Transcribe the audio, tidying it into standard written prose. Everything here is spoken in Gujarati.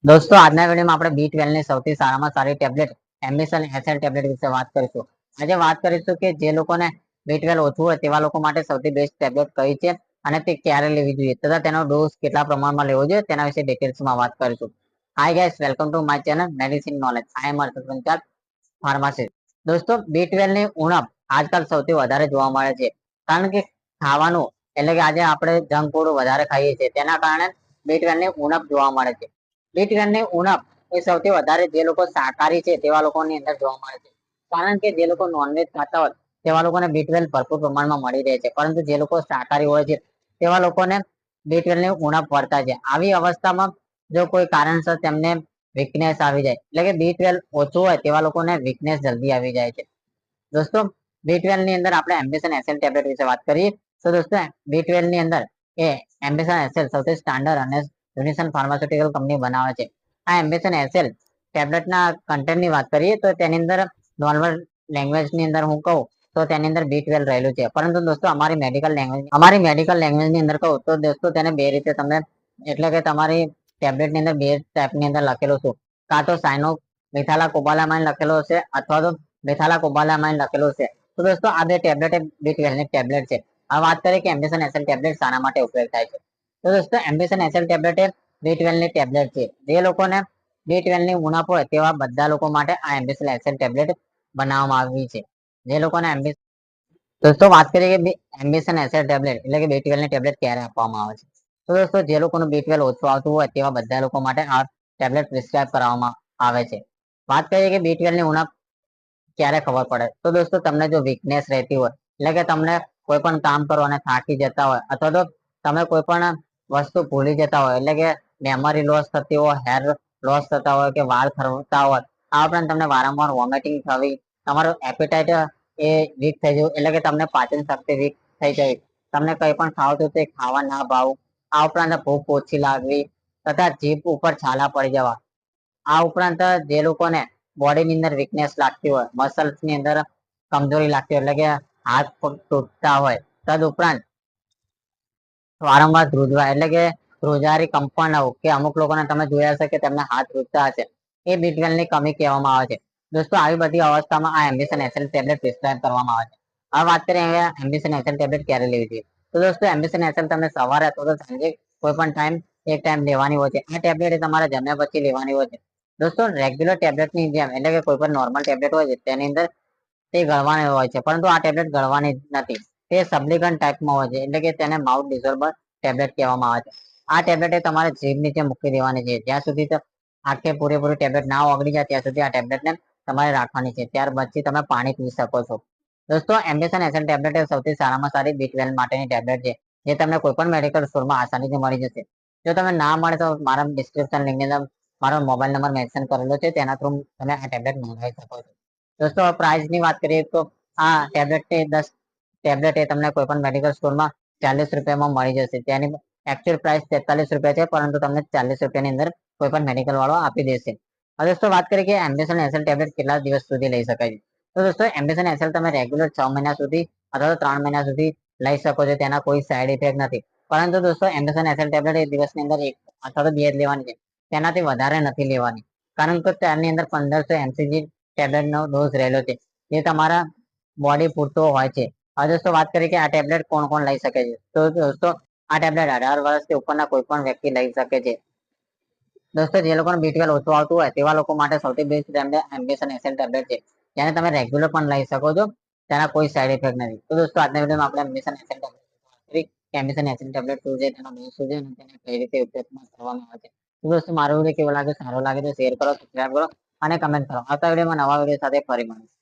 દોસ્તો આજના વિડીયોમાં આપણે B12 ની સૌથી સારામાં સારી ટેબ્લેટ એમ્બિશન એસએલ ટેબ્લેટ વિશે વાત કરીશું. આજે વાત કરીશું કે જે લોકોને B12 ઓછું હોય તેવા લોકો માટે સૌથી બેસ્ટ ટેબ્લેટ કઈ છે અને તે ક્યારે લેવી જોઈએ તથા તેનો ડોઝ કેટલા પ્રમાણમાં લેવો જોઈએ તેના વિશે ડિટેલ્સમાં વાત કરીશું. Hi guys, welcome to my channel medicine knowledge. I am Harshad Panchal, pharmacist. દોસ્તો B12 ની ઉણપ આજકાલ સૌથી વધારે જોવા મળે છે કારણ કે ખાવાનું એટલે કે આજે આપણે જંક ફૂડ વધારે ખાઈએ છીએ તેના કારણે B12 ની ઉણપ જોવા મળે છે. B12 ની ઉણપ એ સૌથી વધારે જે લોકો શાકાહારી છે તેવા લોકોની અંદર જોવા મળે છે કારણ કે જે લોકો નોનવેજ ખાતા હોય તેવા લોકોને B12 ભરપૂર પ્રમાણમાં મળી રહે છે, પરંતુ જે લોકો શાકાહારી હોય છે તેવા લોકોને B12 ની ઉણપ વર્તાય છે. આવી અવસ્થામાં જો કોઈ કારણસર તેમને વીકનેસ આવી જાય એટલે કે B12 ઓછું હોય તેવા લોકોને વીકનેસ જલ્દી આવી જાય છે. દોસ્તો B12 ની અંદર આપણે એમ્બિશન એસએલ ટેબ્લેટ વિશે વાત કરીએ તો દોસ્તો B12 ની અંદર એ એમ્બિશન એસએલ સૌથી સ્ટાન્ડર્ડ અને યુનિસન ફાર્માસ્યુટિકલ કંપની બનાવે છે. આ એમ્બિશન એસએલ ટેબ્લેટના કન્ટેન્ટની વાત કરીએ તો તેની અંદર નોર્મલ લેંગ્વેજની અંદર હું કહું તો તેની અંદર B12 રહેલું છે, પરંતુ દોસ્તો અમારી મેડિકલ લેંગ્વેજની અંદર કહું તો દોસ્તો તેને બે રીતે તમને એટલે કે તમારી ટેબ્લેટની અંદર બે ટાઈપની અંદર લખેલું છે. કાં તો સાયનો મિથાલા કોબાલામાઇન લખેલો હશે અથવા તો મિથાલા કોબાલામાઇન લખેલું છે. તો દોસ્તો આ બે ટેબ્લેટ B12 ની ટેબ્લેટ છે. આ વાત કરીએ કે એમ્બિશન એસએલ ટેબ્લેટ શાના માટે ઉપયોગ થાય છે તો દોસ્તો એમ્બિશન એસએલ ટેબ્લેટ એ B12 ની ટેબ્લેટ છે. જે લોકોને B12 ની ઉણપ હોય તેવા બધા લોકો માટે આ એમ્બિશન એસએલ ટેબ્લેટ બનાવવામાં આવી છે. જે લોકોને દોસ્તો વાત કરીએ કે એમ્બિશન એસએલ ટેબ્લેટ એટલે કે B12 ની ટેબ્લેટ ક્યારે આપવામાં આવે છે તો દોસ્તો જે લોકોનું B12 ઓછું આવતું હોય તેવા બધા લોકો માટે આ ટેબ્લેટ પ્રિસ્ક્રાઇબ કરવામાં આવે છે. વાત કરીએ કે B12 ની ઉણપ ક્યારે ખબર પડે તો દોસ્તો તમને જો વીકનેસ રહેતી હોય એટલે કે તમને કોઈ પણ કામ કરો અને થાકી જતા હોય અથવા તો તમે કોઈ પણ વસ્તુ ભૂલી જતા હોય એટલે કે મેમરી લોસ થતી હોય, હેર લોસ થતા હોય કે વાળ ખરતા હોય, આ ઉપરાંત તમને વારંવાર વોમિટિંગ થવી, તમારું એપેટાઇટ એ વીક થઈ જવું એટલે કે તમને પાચન શક્તિ વીક થઈ જવી, તમને કઈ પણ ખાવ તો તે ખાવા ના ભાવવું, આ ઉપરાંત ભૂખ ઓછી લાગવી તથા જીભ ઉપર છાલા પડી જવા, આ ઉપરાંત જે લોકોને બોડીની અંદર વીકનેસ લાગતી હોય, મસલ્સ ની અંદર કમજોરી લાગતી હોય એટલે કે હાથ પગ તૂટતા હોય, તદ ઉપરાંત વારંવાર ધ્રુજવા એટલે કે ધ્રુજારી કંપન આવું કે અમુક લોકોને તમે જોયા હશે કે તેમના હાથ ધ્રુજતા હશે, એ B12 ની કમી કહેવામાં આવે છે. દોસ્તો આવી બધી અવસ્થામાં આ એમ્બિશન એસએલ ટેબ્લેટ પ્રિસ્ક્રાઇબ કરવામાં આવે છે. હવે વાત કરીએ એમ્બિશન એસએલ ટેબ્લેટ ક્યારે લેવી જોઈએ તો દોસ્તો એમ્બિશન એસએલ તમને સવારે અથવા તો સાંજે કોઈ પણ એક ટાઈમ લેવાની હોય છે. આ ટેબ્લેટ તમારે જમ્યા પછી લેવાની હોય છે. દોસ્તો રેગ્યુલર ટેબ્લેટની જેમ એટલે કે કોઈ પણ નોર્મલ ટેબ્લેટ હોય છે તેની અંદર તે ગળવાની હોય છે, પરંતુ આ ટેબ્લેટ ગળવાની નથી. તે સબ્લિકન ટાઈપમાં હોય છે એટલે કે તેને માઉથ ડિસોર્બર ટેબ્લેટ કહેવામાં આવે છે. આ ટેબ્લેટ એ તમારે જીભ નીચે મૂકી દેવાની છે જ્યાં સુધી આખે પૂરેપૂરી ટેબ્લેટ ના ઓગળી જાય ત્યાં સુધી આ ટેબ્લેટને તમારે રાખવાની છે. ત્યાર પછી તમે પાણી પી શકો છો. દોસ્તો એમ્બિશન એસએલ ટેબ્લેટ એ સૌથી સારામાં સારી B12 માટેની ટેબ્લેટ છે જે તમને કોઈ પણ મેડિકલ સ્ટોરમાં આસાનીથી મળી જશે. જો તમે ના મળે તો મારા ડિસ્ક્રિપ્શન લિંકની અંદર મારો મોબાઈલ નંબર મેન્શન કરેલો છે, તેના થ્રુ તમે આ ટેબ્લેટ મંગાવી શકો છો. દોસ્તો પ્રાઇસ ની વાત કરીએ તો આ ટેબ્લેટ 10 ટેબ્લેટ એ તમને કોઈ પણ મેડિકલ સ્ટોરમાં 40 રૂપિયામાં મળી જશે. તેની એકચ્યુઅલ પ્રાઇસ 43 રૂપિયા છે, પરંતુ તમને 40 રૂપિયાની અંદર કોઈ પણ મેડિકલ વાળો આપી દેશે. હવે દોસ્તો વાત કરીએ કે એમ્બિશન એસએલ ટેબ્લેટ કેટલા દિવસ સુધી લઈ શકાય છે તો દોસ્તો એમ્બિશન એસએલ તમે રેગ્યુલર 6 મહિના સુધી અથવા તો 3 મહિના સુધી લઈ શકો છો. તેના કોઈ સાઈડ ઇફેક્ટ નથી, પરંતુ દોસ્તો એમ્બિશન એસએલ ટેબ્લેટ એ દિવસની અંદર એક અથવા તો બે જ લેવાની છે, તેનાથી વધારે નથી લેવાની કારણ કે તેની અંદર 1500 mcg ટેબ્લેટ નો ડોઝ રહેલો છે જે તમારા બોડી પૂરતો હોય છે. હવે દોસ્તો વાત કરીએ કે આ ટેબ્લેટ કોણ કોણ લઈ શકે છે તો દોસ્તો આ ટેબ્લેટ 18 વર્ષથી ઉપરના કોઈ પણ વ્યક્તિ લઈ શકે છે. દોસ્તો જે લોકોને B12 ઓછું આવતું હોય તેવા લોકો માટે સૌથી બેસ્ટ એમ્બિશન એસએલ ટેબ્લેટ છે, જેને તમે રેગ્યુલર પણ લઈ શકો છો. તેના કોઈ સાઈડ ઇફેક્ટ નથી. તો દોસ્તો આજના વિડીયોમાં આપણે એમ્બિશન એસએલ ટેબ્લેટ શું છે, તેનો ડોઝ શું છે અને તેને કઈ રીતે ઉપયોગમાં કરવામાં આવે છે. તો દોસ્તો મારો વિડીયો કેવો લાગે, સારો લાગે તો શેર કરો, સબસ્ક્રાઇબ કરો અને કમેન્ટ કરો. આવતા વિડીયોમાં નવા વિડીયો સાથે ફરી મળીશું.